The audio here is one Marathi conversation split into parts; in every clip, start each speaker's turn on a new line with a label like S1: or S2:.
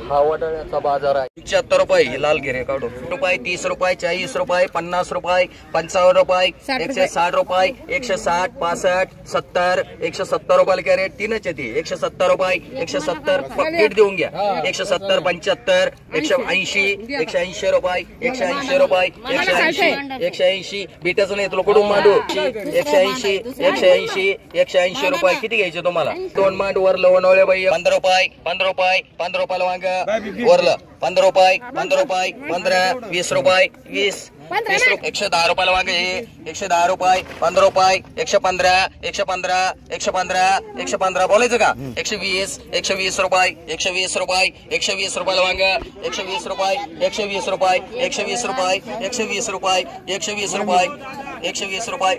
S1: हा वडाळ्याचा बाजार आहे. 75 रुपये लाल गिरे काढू. रुपये 30 रुपये 40 रुपये 50 रुपये 55 रुपये 160 रुपये 160 65 70 170 रुपये कॅरेट तीनच येते. 170 रुपये 170 पीठ देऊन घ्या. 170 75 180 180 रुपये 180 रुपये 180 बीटाच नाही तुला कुठून मांडू. 180 180 180 रुपये किती घ्यायचे तुम्हाला. 2 मांड वर लवणवले बाई. 15 रुपये 15 रुपये 15 रुपयाला वांग वरलं. 15 रुपये 15 रुपये 15 20 रुपये 20 110 रुपयाला वांग हे. 110 रुपये 15 रुपये 115 115 115 115 बोलायचं का. 120 120 रुपये 120 रुपये 120 रुपयाला वांग. 120 रुपये 120 रुपये 120 रुपये 120 रुपये 120 रुपये 120 रुपये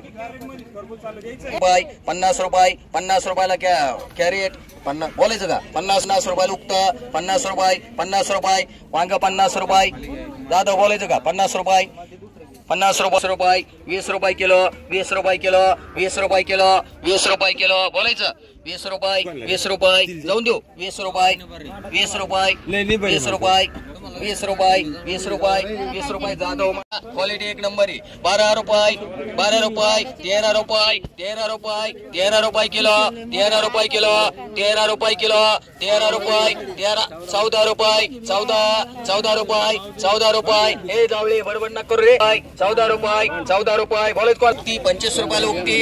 S1: 50 रुपये 50 रुपयाला कॅरेट 50 बोलायचं का. 50 रुपये उगतं. 50 रुपये 50 रुपये वांग 50 रुपये दादा बोलायचं का. 50 रुपये 50 रुपये 20 रुपये किलो 20 रुपये किलो 20 रुपये किलो 20 रुपये किलो बोलायचं. 20 रुपये 20 रुपये जाऊन देऊ. 20 रुपये 20 रुपये 20 रुपये 20 रुपये 20 रुपये 20 रुपये जाधव क्वालिटी एक नंबर आहे. 12 रुपये 12 रुपये 13 रुपये 13 रुपये 13 रुपये किलो 13 रुपये किलो 13 रुपये किलो 13 रुपये 14 रुपये 14 रुपये 14 रुपये हे जावळे बडबड न करू रे. 14 रुपये बोलत कोण. 25 रुपयाला उगती.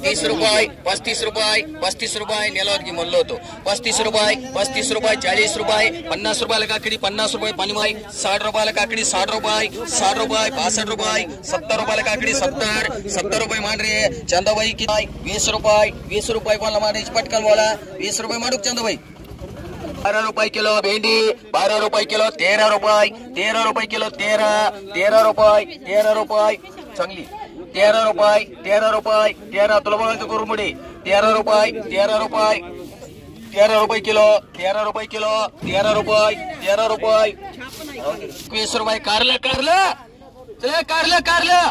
S1: 30 रुपये 35 रुपये 35 रुपये नेलावत की म्हणलो होतो. 35 रुपये 35 रुपये 40 रुपये 50 रुपयाला काकडी 50 रुपये पाणी 60 रुपयाला काकडी 60 रुपये 60 रुपये 65 रुपये 70 रुपयाला काकडी 70 रुपये मांडरे. चंदाबाई किती 20 रुपये 20 रुपये कोणाला मांडायची पटकन बोला. 20 रुपये मांडू चंदाबाई. 12 रुपये किलो भेंडी 12 रुपये किलो 13 रुपये 13 रुपये किलो 13 रुपये 13 रुपये चांगली. 13 रुपये 13 रुपये 13 तुला बोलायचं कुरमुडी. 13 रुपये 13 रुपये 13 रुपये किलो 13 रुपये किलो 13 रुपये 13 रुपये 21 रुपये कारलं कारलं चला कारलं कारलं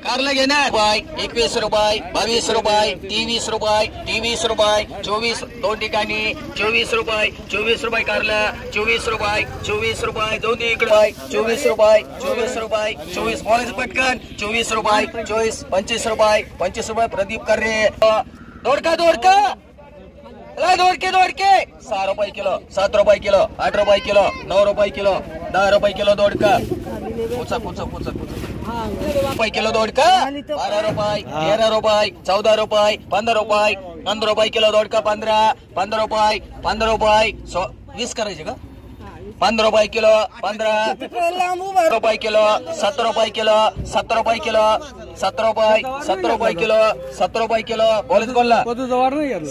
S1: कारलं घेणार. 21 रुपये 22 रुपये 23 रुपये 23 रुपये 24 दोन ठिकाणी 24 रुपये 24 रुपये कारलं 24 रुपये 24 रुपये जाऊन दे इकडे. 24 रुपये 24 रुपये 24 बोलायचं पटकन. 24 रुपये 24 25 रुपये 25 रुपये प्रदीप कर रे. दोडका दोडका दोडके दोडके 6 रुपये किलो 7 रुपये किलो 8 रुपये किलो 9 रुपये किलो 10 रुपये किलो दोडका. पुचा पुचा पुचा रुपये किलो दोडका. 12 रुपये 13 रुपये 14 रुपये 15 रुपये 15 रुपये किलो दोडका. 15 रुपये 15 रुपये 20 करायचे का. 15 रुपये किलो 15 रुपये किलो 7 रुपये किलो 7 रुपये किलो 7 रुपये 7 रुपये किलो 7 रुपये किलो बोलत कोणला.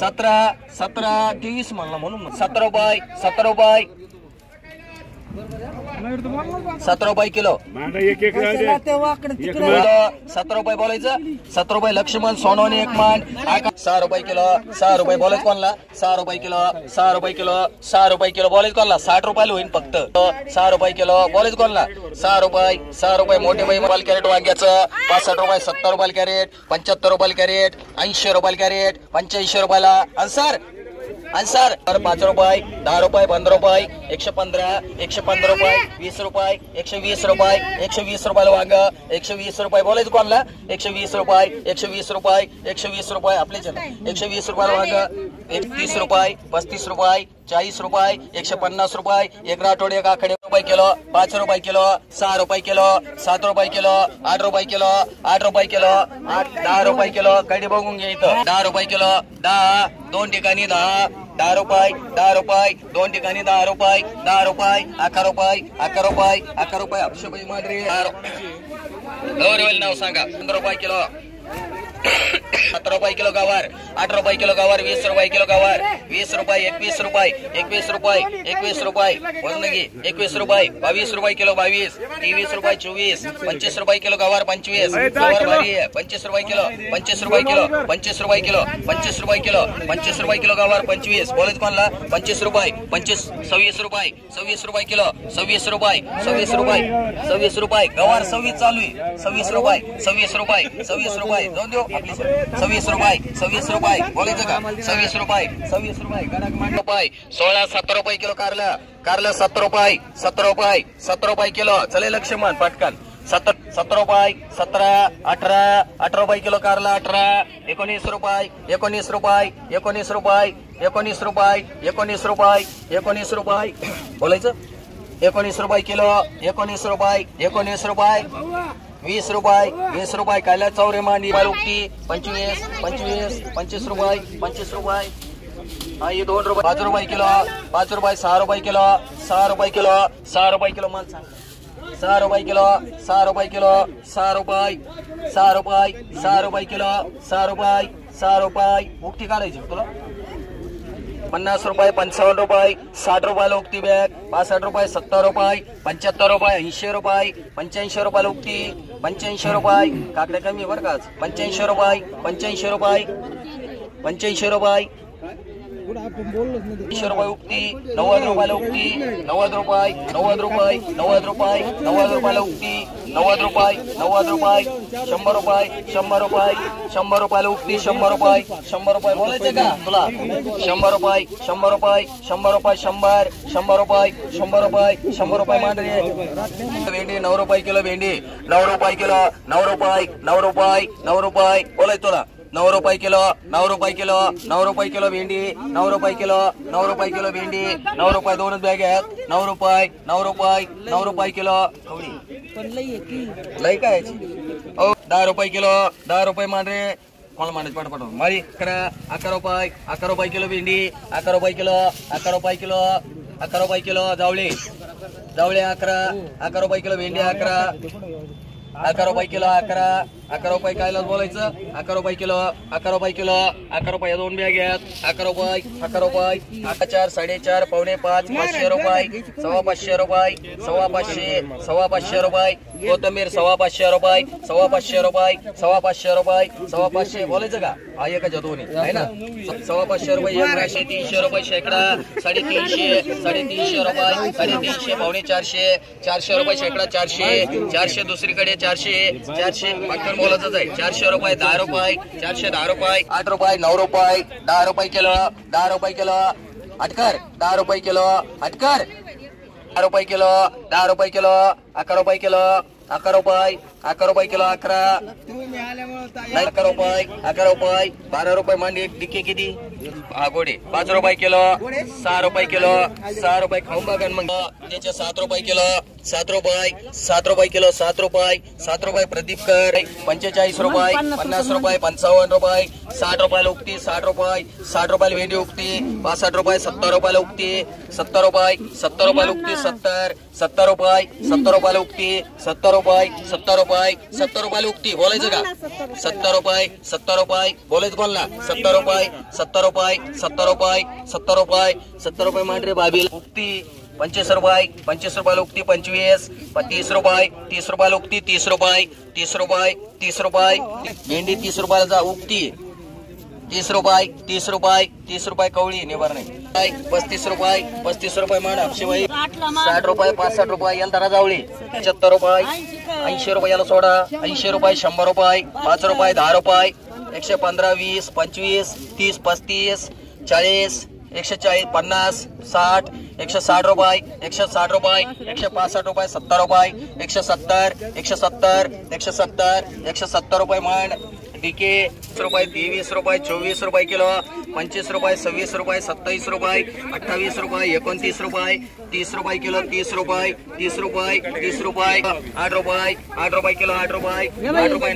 S1: 17 23 म्हणला म्हणून 7 रुपये 7 रुपये 7 रुपये किलो 7 रुपये बोलायचं. 7 रुपये लक्ष्मण सोनवणे एक मान. 6 रुपये किलो 6 रुपये बोलायचं कोणला. 6 रुपये किलो 6 रुपये किलो 6 रुपये किलो बोलायचं कोणला. 60 रुपयाला होईल फक्त. 6 रुपये किलो बोलायचं कोणला. 6 रुपये मोठे बाई मोबाईल कॅरेट वांग्याचं. 65 रुपये 70 रुपये कॅरेट 75 रुपये कॅरेट 80 रुपये कॅरेट 85 रुपयाला अन्सर 5 रुपये 10 रुपये 15 रुपये 115 115 रुपये 20 रुपये 120 रुपये 120 रुपयाला वांग 120 रुपये बोलायचं कोणला. 120 रुपये 120 रुपये 120 रुपये आपलेच 120 रुपयाला वांग. 30 रुपये 35 रुपये 40 रुपये 150 रुपये. एक राठोडे एक आखडे रुपये किलो 5 रुपये किलो 6 रुपये किलो 7 रुपये किलो 8 रुपये किलो 8 रुपये किलो 10 रुपये किलो कडी बघून घ्या इथं. 10 रुपये किलो 10 दोन ठिकाणी 10 रुपये दोन ठिकाणी 10 रुपये 10 रुपये 11 रुपये 11 रुपये 11 रुपये अक्षबाई मांडरे. नाव सांगा. 15 रुपये किलो 7 रुपये किलो गवार 8 रुपये किलो गवार 20 रुपये किलो गवार 20 रुपये 21 रुपये 21 रुपये 21 रुपये वजनगी 21 रुपये 22 रुपये किलो 22 23 रुपये 24 25 रुपये किलो गवार 25 गवार भारी है 25 रुपये किलो 25 रुपये किलो 25 रुपये किलो 25 रुपये किलो 25 रुपये किलो गवार 25 बोलत कोणला 25 रुपये 26 26 रुपये किलो 26 रुपये 26 रुपये गवार 26 चालू आहे 26 रुपये 26 रुपये जाऊन देऊ आपली 26 रुपये बोलायचं का 26 रुपये गडक मान रुपये 16 17 रुपये किलो कारला 7 रुपये किलो चले लक्ष्मण पटकन 17 रुपये 17 18 रुपये किलो कारला 18 19 रुपये बोलायचं 19 रुपये किलो 19 रुपये 20 रुपये कायला चौरे मांडी उक्ती 25 रुपये हा ये 2 रुपये 5 रुपये किलो 6 रुपये किलो 6 रुपये किलो माल सांग 6 रुपये किलो 6 रुपये किलो 6 रुपये किलो 6 रुपये उक्ती काढायची तुला 50 रुपये 55 रुपये 60 रुपयाला उक्ती बॅग 65 रुपये 70 रुपये 75 रुपये 80 रुपये 85 रुपयाला उक्ती 85 रुपये काकडे कमी बरं का 85 रुपये 90 रुपये उक्ती 90 रुपयाला उक्ती 90 रुपयाला उक्ती 90 रुपये 100 रुपयाला उक्ती 100 रुपये बोलायचं का तुला 100 रुपये मांडरे भेंडी 9 रुपये किलो भेंडी 9 रुपये बोलाय तुला 9 रुपये किलो भेंडी 9 रुपये किलो भेंडी 9 रुपये दोनच बॅग आहेत 9 रुपये किलो लई काय 10 रुपये मांडरे कोण मांडायचं पाठ मारी 11 रुपये किलो भेंडी 11 रुपये किलो जावळे 11 रुपये किलो भेंडी 11 रुपये किलो 11 रुपये कायला बोलायचं 11 रुपये दोन बॅग आहेत 11 रुपये 4 4.5 पावणे 5 500 रुपये 550 रुपये कोथंबीर 550 रुपये बोलायचं का हा एकाच्या दोन्ही आहे ना 550 रुपये 1100 300 रुपये शेकडा 350 रुपये 350 पावणे 400 रुपये शेकडा 400 दुसरीकडे 400 पटकन बोलायचं आहे 400 रुपये 10 रुपये 10 रुपये 8 रुपये 9 रुपये 10 रुपये किलो अटकर 10 रुपये किलो अटकर 10 रुपये किलो 11 रुपये किलो 11 रुपये किलो 11 रुपये 12 रुपये मांडी डिक्की किती गोडे 5 रुपये किलो 6 रुपये खाऊन बघा मग त्याचे 7 रुपये किलो 7 रुपये किलो 7 रुपये प्रदीपकर 45 रुपये 50 रुपये 55 रुपये 60 रुपयाला उक्ती 60 रुपयाला भेंडी उक्ती 65 रुपये 70 रुपयाला उक्ती 70 रुपयाला उक्ती 70 रुपयाला उक्ती 70 रुपयाला उक्ती बोलायचं का 70 रुपये बोलायचं बोलला 70 रुपये मांडरे बाबील उक्ती 25 रुपयाला उक्ती 25 30 रुपयाला उक्ती 30 रुपये भेंडी 30 रुपयाला जा उक्ती 30 रुपये कवळी निभार नाही 35 रुपये मान अक्षयबाई 60 रुपये 65 रुपये याला धरा जावळी 75 रुपये 80 रुपये याला सोडा 80 रुपये 100 रुपये 5 रुपये 10 रुपये 115 20 25 30 35 40 140 50 60 160 रुपये 165 रुपये 70 रुपये 170 रुपये मान डीके 20 रुपये 23 रुपये 24 रुपये किलो 25 रुपये 26 रुपये 27 रुपये 28 रुपये 29 रुपये 30 रुपये किलो 30 रुपये 8 रुपये किलो 8 रुपये 9 रुपये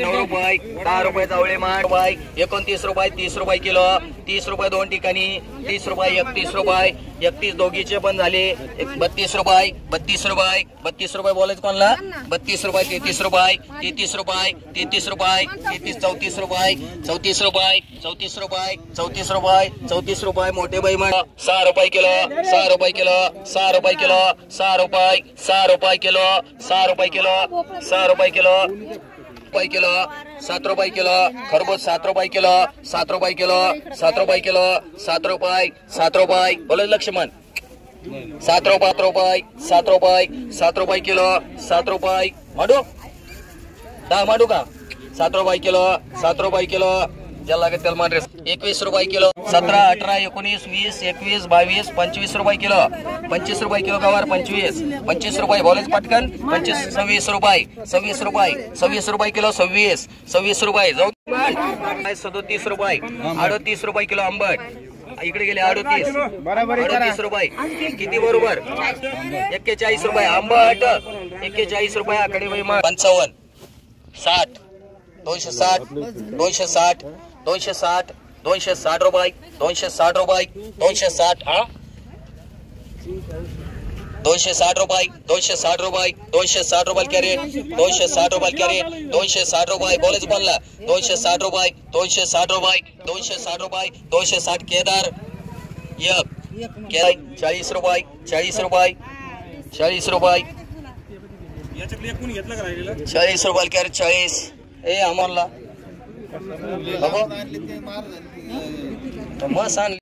S1: 10 रुपये जावळे माठ रुपये 29 रुपये 30 रुपये किलो 30 रुपये दोन ठिकाणी 30 रुपये 31 रुपये 31 दोघीचे पण झाले 32 रुपये 32 रुपये 32 रुपये बोलायचं कोणला 32 रुपये 33 रुपये 33 रुपये 33 रुपये 34 रुपये 34 रुपये 34 रुपये 34 रुपये 34 रुपये मोठे बाई मग 6 रुपये किलो 6 रुपये किलो 6 रुपये किलो 6 रुपये 6 रुपये किलो 6 रुपये किलो 6 रुपये किलो किलो 7 रुपये किलो खरबूज 7 रुपये किलो 7 रुपये किलो 7 रुपये किलो 7 रुपये बोला लक्ष्मण 7 रुपये 7 रुपये किलो 7 रुपये माडू 10 माडू का 7 रुपये किलो 7 रुपये किलो ज्याला लागेल त्याला मान 21 रुपये किलो 17 18 19 20 21 22 25 रुपये किलो 25 रुपये किलो गवार 25 रुपये बोलायचं पटकन 26 रुपये 26 रुपये किलो 26 रुपये जाऊ 37 रुपये 38 रुपये किलो आंबट इकडे गेले 38 रुपये किती बरोबर 41 रुपये आंबट 41 रुपये आकडे 55 60 260 260 260 260 रुपये 260 रुपये 260 हा 260 रुपये 260 रुपये 260 रुपये कॅरेट 260 रुपये कॅरेट 260 रुपये बोलायचं बोलला 260 रुपये 260 रुपये 260 रुपये 260 केदार एक 40 रुपये 40 रुपये 40 रुपये 40 रुपये कॅरेट 40 ए अमोलला बघो मग सांग